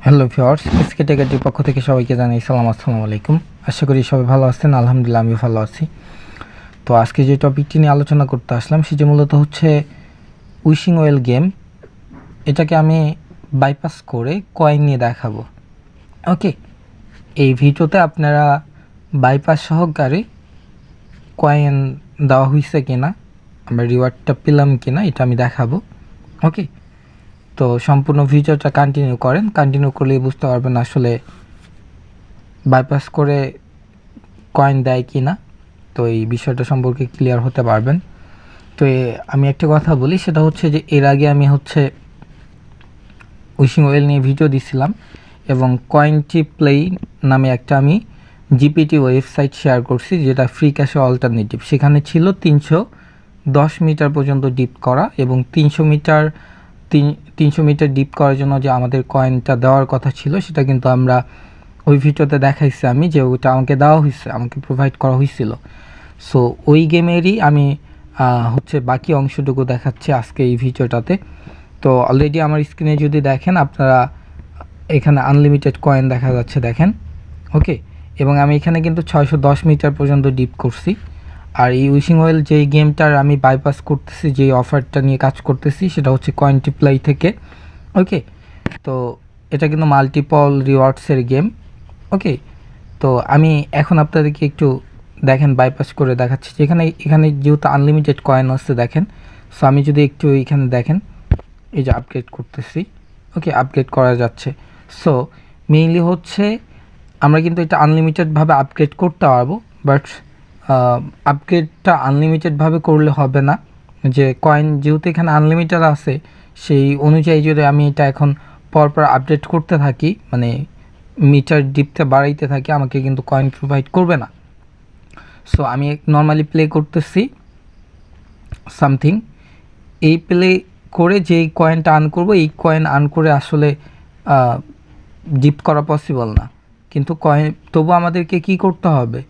Hello viewers, SK টেকাটির পক্ষ থেকে সবাইকে জানাই আসসালামু আলাইকুম। আশা করি সবাই ভালো আছেন। আলহামদুলিল্লাহ আমি ভালো আছি। তো আজকে যে টপিকটি নিয়ে আলোচনা করতে আসলাম সেটি মূলত হচ্ছে উইশিং ওয়েল গেম। এটাকে আমি বাইপাস করে কয়েন নিয়ে দেখাবো। ওকে, এই ভিডিওতে আপনারা বাইপাস সহকারে কয়েন দেওয়া হয়েছে কিনা, আমরা রিওয়ার্ডটা পেলাম কিনা এটা আমি দেখাবো। ওকে, তো সম্পূর্ণ ভিডিওটা কন্টিনিউ করেন। কন্টিনিউ করলেই বুঝতে পারবেন আসলে বাইপাস করে কয়েন দেয় কি না। তো এই বিষয়টা সম্পর্কে ক্লিয়ার হতে পারবেন। তো আমি একটা কথা বলি, সেটা হচ্ছে যে এর আগে আমি উইশিং ওয়েল নিয়ে ভিডিও দিছিলাম এবং কয়েনটি প্লেই নামে একটা আমি জিপিটি ওয়েবসাইট শেয়ার করছি, যেটা ফ্রি ক্যাশে অল্টারনেটিভ। সেখানে ছিল 310 মিটার পর্যন্ত ডিপ করা এবং 300 মিটার ডিপ করার জন্য যে আমাদের কয়েনটা দেওয়ার কথা ছিল সেটা কিন্তু আমরা ওই ভিডিওতে দেখাইছি আমি, যে ওটা আমাকে দেওয়া হয়েছে, আমাকে প্রোভাইড করা হয়েছিল। সো ওই গেমেরই আমি বাকি অংশটুকু দেখাচ্ছি আজকে এই ভিডিওটাতে। তো অলরেডি আমার স্ক্রিনে যদি দেখেন আপনারা, এখানে আনলিমিটেড কয়েন দেখা যাচ্ছে, দেখেন। ওকে, এবং আমি এখানে কিন্তু 610 মিটার পর্যন্ত ডিপ করছি। আর এই উইশিং ওয়েল যেই গেমটার আমি বাইপাস করতেছি, যেই অফারটা নিয়ে কাজ করতেছি, সেটা হচ্ছে কয়েনটিপ্লাই থেকে। ওকে, তো এটা কিন্তু মাল্টিপল রিওয়ার্ডসের গেম। ওকে, তো আমি এখন আপনাদেরকে একটু দেখেন বাইপাস করে দেখাচ্ছি। এখানে যেহেতু আনলিমিটেড কয়েন আসছে দেখেন। সো আমি যদি একটু এখানে দেখেন, এই যে আপগ্রেড করতেছি। ওকে, আপগ্রেড করা যাচ্ছে। সো মেইনলি হচ্ছে আমরা কিন্তু এটা আনলিমিটেডভাবে আপগ্রেড করতে পারবো, বাট আপগ্রেডটা আনলিমিটেডভাবে করলে হবে না। যে কয়েন যেহেতু এখানে আনলিমিটেড আছে, সেই অনুযায়ী যদি আমি এটা এখন পরপর আপডেট করতে থাকি, মানে মিটার ডিপতে বাড়াইতে থাকি, আমাকে কিন্তু কয়েন প্রোভাইড করবে না। সো আমি নর্মালি প্লে করতেছি সামথিং, এই প্লে করে যেই কয়েনটা আর্ন করব, এই কয়েন আর্ন করে আসলে ডিপ করা পসিবল না। কিন্তু কয়েন তবু আমাদেরকে কি করতে হবে,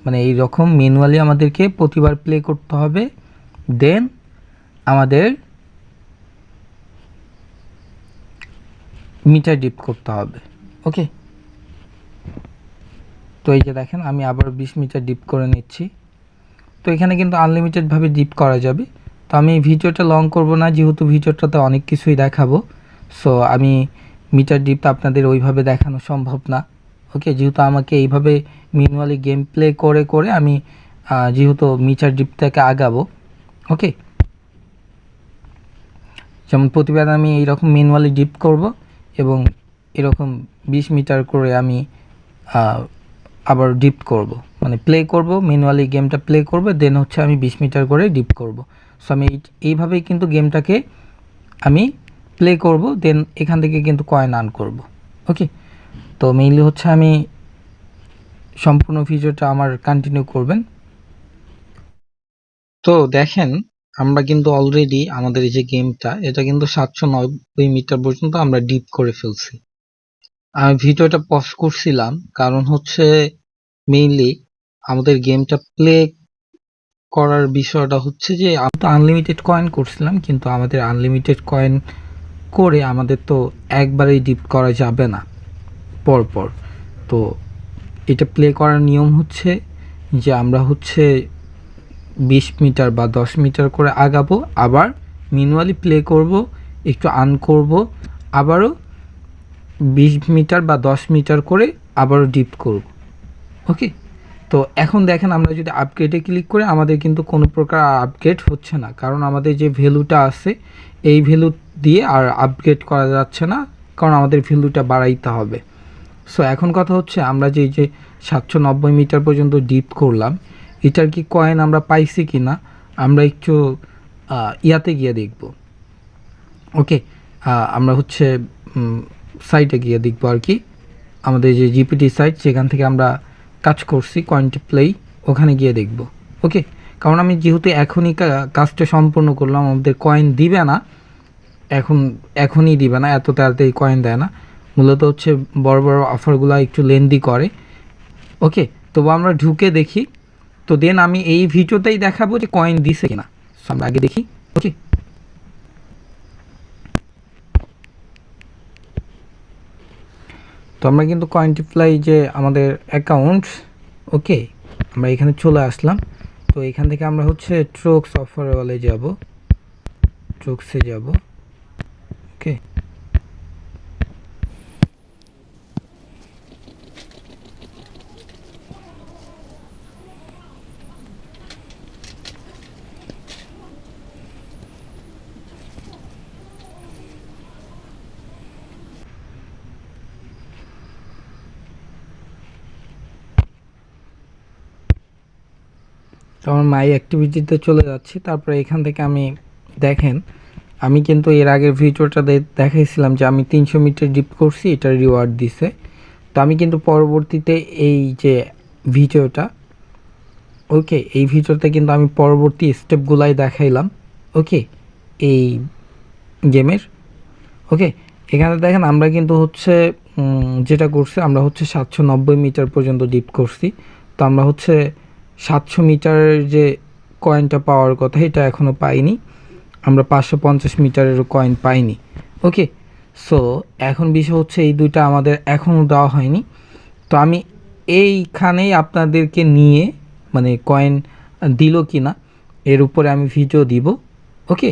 মানে এই রকম ম্যানুয়ালি আমাদেরকে প্রতিবার প্লে করতে হবে, দেন আমাদের মিটার ডিপ করতে হবে। ওকে, তো এই যে দেখেন আমি আবার 20 মিটার ডিপ করে নিচ্ছি। তো এখানে কিন্তু আনলিমিটেডভাবে ডিপ করা যাবে। তো আমি ভিডিওটা লং করব না, যেহেতু ভিডিওটাতে অনেক কিছুই দেখাবো। সো আমি মিটার ডিপ আপনাদের ওইভাবে দেখানো সম্ভব না। ওকে, যেহেতু আমাকে এইভাবে ম্যানুয়ালি গেম প্লে করে করে আমি যেহেতু মিটার ডিপটাকে আগাবো। ওকে, যেমন প্রতিবার আমি এইরকম ম্যানুয়ালি ডিপ করব এবং এরকম 20 মিটার করে আমি আবার ডিপ করব, মানে প্লে করব, ম্যানুয়ালি গেমটা প্লে করব, দেন হচ্ছে আমি 20 মিটার করে ডিপ করব। সো আমি এইভাবেই কিন্তু গেমটাকে আমি প্লে করব, দেন এখান থেকে কিন্তু কয়েন আর্ন করব। ওকে, তো মেইনলি হচ্ছে আমি সম্পূর্ণ ভিডিওটা আমার কন্টিনিউ করবেন। তো দেখেন আমরা কিন্তু অলরেডি আমাদের এই যে গেমটা, এটা কিন্তু 790 মিটার পর্যন্ত আমরা ডিপ করে ফেলছি। আমি ভিডিওটা পজ করছিলাম কারণ হচ্ছে মেইনলি আমাদের গেমটা প্লে করার বিষয়টা হচ্ছে যে আমরা তো আনলিমিটেড কয়েন করছিলাম, কিন্তু আমাদের আনলিমিটেড কয়েন করে আমাদের তো একবারেই ডিপ করা যাবে না পরপর। তো এটা প্লে করার নিয়ম হচ্ছে যে আমরা হচ্ছে 20 মিটার বা 10 মিটার করে আগাবো, আবার ম্যানুয়ালি প্লে করব, একটু আর্ন করব, আবারও 20 মিটার বা 10 মিটার করে আবারও ডিপ করব। ওকে, তো এখন দেখেন আমরা যদি আপগ্রেডে ক্লিক করি, আমাদের কিন্তু কোনো প্রকার আপগ্রেড হচ্ছে না, কারণ আমাদের যে ভ্যালুটা আছে এই ভ্যালু দিয়ে আর আপগ্রেড করা যাচ্ছে না, কারণ আমাদের ভ্যালুটা বাড়াইতে হবে। সো এখন কথা হচ্ছে আমরা যে 790 মিটার পর্যন্ত ডিপ করলাম, এটার কি কয়েন আমরা পাইছি কি না, আমরা একটু ইয়াতে গিয়ে দেখব। ওকে, আমরা হচ্ছে সাইটে গিয়ে দেখবো আর কি, আমাদের যে জিপিটি সাইট যেখান থেকে আমরা কাজ করছি কয়েনটিপ্লাই, ওখানে গিয়ে দেখব। ওকে, কারণ আমি যেহেতু এখনই কাজটা সম্পূর্ণ করলাম, আমাদের কয়েন দিবে না, এখনই দিবে না, এত তাড়াতাড়ি কয়েন দেয় না। মূলত হচ্ছে বড় বড় অফারগুলো একটু লেন্দি করে। ওকে, তবু আমরা ঢুকে দেখি। তো দেন আমি এই ভিডিওতেই দেখাবো যে কয়েন দিছে কিনা। আমরা আগে দেখি। ওকে, তো আমরা কিন্তু কোয়ান্টিফ্লাই যে আমাদের অ্যাকাউন্টস, ওকে, আমরা এখানে চলে আসলাম। তো এখান থেকে আমরা হচ্ছে ট্রোক্স অফারওয়ালে যাব, ট্রোক্সে যাব, ওকে। তো আমার মাই অ্যাক্টিভিটিতে চলে যাচ্ছি। তারপরে এখান থেকে আমি দেখেন আমি কিন্তু এর আগের ভিডিওটা দেখাইছিলাম যে আমি 300 মিটার ডিপ করছি, এটা রিওয়ার্ড দিছে। তো আমি কিন্তু পরবর্তীতে এই যে ভিডিওটা, ওকে, এই ভিডিওতে কিন্তু আমি পরবর্তী স্টেপগুলাই দেখাইলাম, ওকে, এই গেমের, ওকে। এখানে দেখেন আমরা কিন্তু হচ্ছে যেটা করছি, আমরা হচ্ছে 790 মিটার পর্যন্ত ডিপ করছি। তো আমরা হচ্ছে 700 মিটারের যে কয়েনটা পাওয়ার কথা এটা এখনও পাইনি, আমরা 550 মিটারেরও কয়েন পাইনি, ওকে। সো এখন বিষয় হচ্ছে এই দুইটা আমাদের এখনও দেওয়া হয়নি। তো আমি এইখানেই আপনাদেরকে নিয়ে মানে কয়েন দিল কি না এর উপরে আমি ভিডিও দিব, ওকে।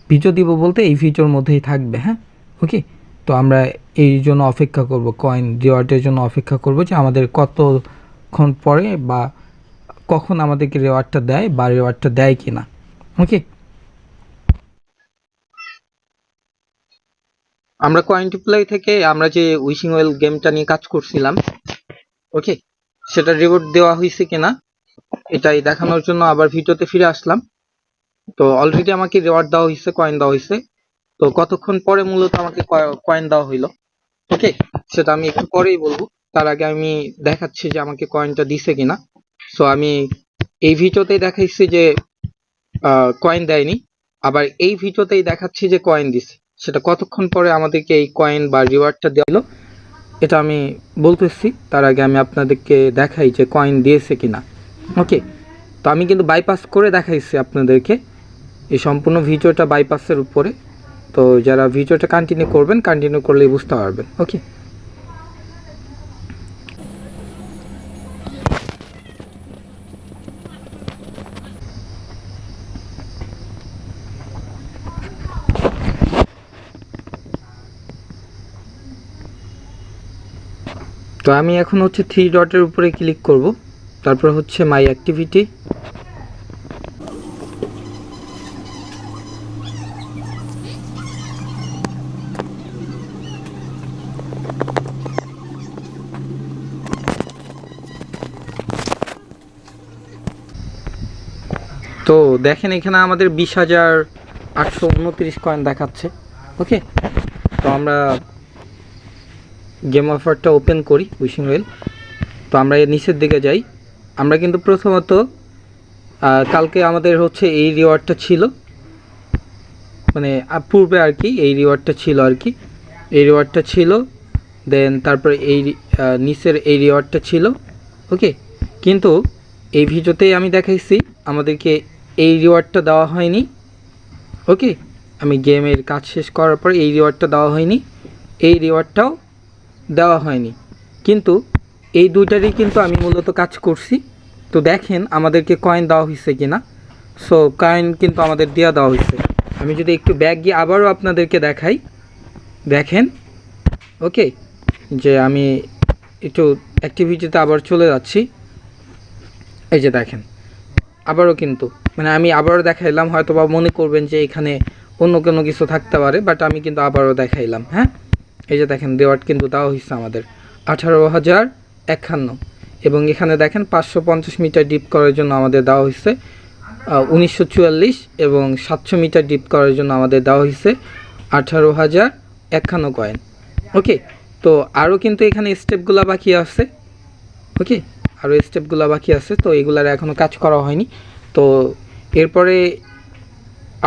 ভিডিও দিব বলতে এই ভিডিওর মধ্যেই থাকবে, হ্যাঁ, ওকে। তো আমরা এই জন্য অপেক্ষা করব, কয়েন রিওয়ার্ডের জন্য অপেক্ষা করব যে আমাদের কতক্ষণ পরে বা কখন আমাদেরকে রিওয়ার্ডটা দেয় বা রিওয়ার্ডটা দেয় কি না, ওকে। আমরা কোয়ান্টিফ্লাই থেকে আমরা যে উইশিং ওয়েল গেমটা নিয়ে কাজ করছিলাম, ওকে, সেটা রিওয়ার্ড দেওয়া হয়েছে কিনা এটাই দেখানোর জন্য আবার ভিডিওতে ফিরে আসলাম। তো অলরেডি আমাকে রিওয়ার্ড দেওয়া হয়েছে, কয়েন দেওয়া হয়েছে। তো কতক্ষণ পরে মূলত আমাকে কয়েন দেওয়া হইলো, ওকে, সেটা আমি একটু পরেই বলবো। তার আগে আমি দেখাচ্ছি যে আমাকে কয়েনটা দিছে কিনা। সো আমি এই ভিডিওতেই দেখাইছি যে কয়েন দেয়নি, আবার এই ভিডিওতেই দেখাচ্ছি যে কয়েন দিছে। সেটা কতক্ষণ পরে আমাদেরকে এই কয়েন বা রিওয়ার্ডটা দেওয়া হলো এটা আমি বলতেছি। তার আগে আমি আপনাদেরকে দেখাই যে কয়েন দিয়েছে কিনা, ওকে। তো আমি কিন্তু বাইপাস করে দেখাইছি আপনাদেরকে, এই সম্পূর্ণ ভিডিওটা বাইপাসের উপরে। তো যারা ভিডিওটা কন্টিনিউ করবেন, কন্টিনিউ করলেই বুঝতে পারবেন, ওকে। তো আমি এখন হচ্ছে 3 ডটের উপরে ক্লিক করব, তারপর হচ্ছে মাই অ্যাক্টিভিটি। তো দেখেন এখানে আমাদের 20,829 কয়েন দেখাচ্ছে, ওকে। তো আমরা গেম অফারটা ওপেন করি উইশিং ওয়েল। তো আমরা এর নিচের দিকে যাই। আমরা কিন্তু প্রথমত কালকে আমাদের হচ্ছে এই রিওয়ার্ডটা ছিল, মানে পূর্বে আর কি এই রিওয়ার্ডটা ছিল আর কি, এই রিওয়ার্ডটা ছিল। দেন তারপরে এই নিচের এই রিওয়ার্ডটা ছিল, ওকে। কিন্তু এই ভিডিওতেই আমি দেখাইছি আমাদেরকে এই রিওয়ার্ডটা দেওয়া হয়নি, ওকে। আমি গেমের কাজ শেষ করার পর এই রিওয়ার্ডটা দেওয়া হয়নি, এই রিওয়ার্ডটাও দেওয়া হয়নি। কিন্তু এই দুইটারই কিন্তু আমি মূলত কাজ করছি। তো দেখেন আমাদেরকে কয়েন দেওয়া হয়েছে কিনা। সো কয়েন কিন্তু আমাদের দেওয়া হয়েছে। আমি যদি একটু ব্যাক গিয়ে আবারও আপনাদেরকে দেখাই, দেখেন, ওকে, যে আমি একটু অ্যাক্টিভিটিতে আবার চলে যাচ্ছি। এই যে দেখেন আবারও কিন্তু মানে আমি আবারও দেখাইলাম, হয়তো বা মনে করবেন যে এখানে অন্য কোনো কিছু থাকতে পারে, বাট আমি কিন্তু আবারও দেখাইলাম, হ্যাঁ। এই যে দেখেন রিওয়ার্ড কিন্তু দেওয়া হয়েছে আমাদের 18,051, এবং এখানে দেখেন 550 মিটার ডিপ করার জন্য আমাদের দেওয়া হয়েছে 1944, এবং 700 মিটার ডিপ করার জন্য আমাদের দেওয়া হয়েছে 18,051 কয়েন, ওকে। তো আরও কিন্তু এখানে স্টেপগুলো বাকি আছে, ওকে, আরও স্টেপগুলো বাকি আছে। তো এগুলার এখনও কাজ করা হয়নি। তো এরপরে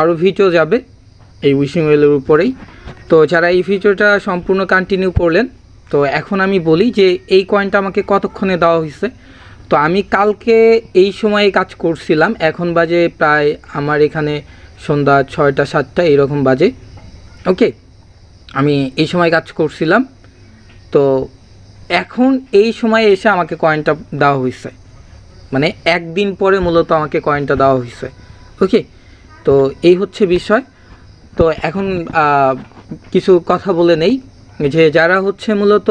আরও ভিডিও যাবে এই উইশিং ওয়েলের উপরেই। তো যারা এই ভিডিওটা সম্পূর্ণ কন্টিনিউ করলেন, তো এখন আমি বলি যে এই কয়েনটা আমাকে কতক্ষণে দেওয়া হয়েছে। তো আমি কালকে এই সময়ে কাজ করছিলাম, এখন বাজে প্রায় আমার এখানে সন্ধ্যা 6টা 7টা এরকম বাজে, ওকে। আমি এই সময় কাজ করছিলাম। তো এখন এই সময়ে এসে আমাকে কয়েনটা দেওয়া হয়েছে, মানে একদিন পরে মূলত আমাকে কয়েনটা দেওয়া হয়েছে। ওকে, তো এই হচ্ছে বিষয়। তো এখন কিছু কথা বলে নেই যে যারা হচ্ছে মূলত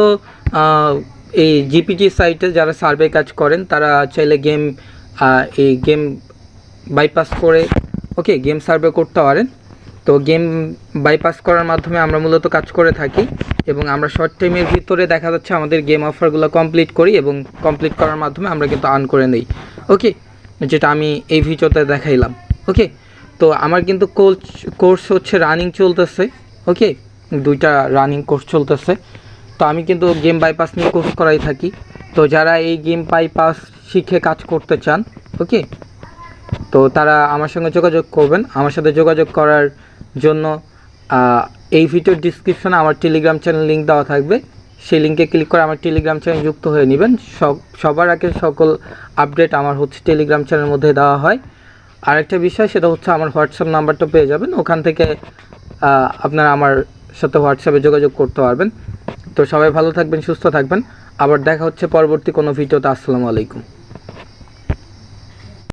এই জিপিটি সাইটে যারা সার্ভে কাজ করেন তারা চাইলে এই গেম বাইপাস করে ওকে গেম সার্ভে করতে পারেন। তো গেম বাইপাস করার মাধ্যমে আমরা মূলত কাজ করে থাকি এবং আমরা শর্ট টাইমের ভিতরে দেখা যাচ্ছে আমাদের গেম অফারগুলো কমপ্লিট করি এবং কমপ্লিট করার মাধ্যমে আমরা কিন্তু আর্ন করে নেই। ওকে, যেটা আমি এই ভিডিওতে দেখাইলাম। ওকে, তো আমার কিন্তু কোর্স হচ্ছে রানিং চলতেছে। ওকে, 2টা রানিং কোর্স চলতেছে। তো আমি কিন্তু গেম বাইপাস নিয়ে কোর্স করাই থাকি। তো যারা এই গেম বাইপাস শিখে কাজ করতে চান, ওকে, তো তারা আমার সঙ্গে যোগাযোগ করবেন। আমার সাথে যোগাযোগ করার জন্য এই ভিডিওর ডিসক্রিপশনে আমার টেলিগ্রাম চ্যানেল লিঙ্ক দেওয়া থাকবে। সেই লিঙ্কে ক্লিক করে আমার টেলিগ্রাম চ্যানেল যুক্ত হয়ে নেবেন। সবার আগে সকল আপডেট আমার হচ্ছে টেলিগ্রাম চ্যানেলের মধ্যে দেওয়া হয়। আরেকটা বিষয় সেটা হচ্ছে আমার হোয়াটসঅ্যাপ নাম্বারটা পেয়ে যাবেন, ওখান থেকে আপনারা আমার সাথে হোয়াটসঅ্যাপে যোগাযোগ করতে পারবেন। তো সবাই ভালো থাকবেন, সুস্থ থাকবেন। আবার দেখা হচ্ছে পরবর্তী কোনো ভিডিওতে। আসসালামু আলাইকুম।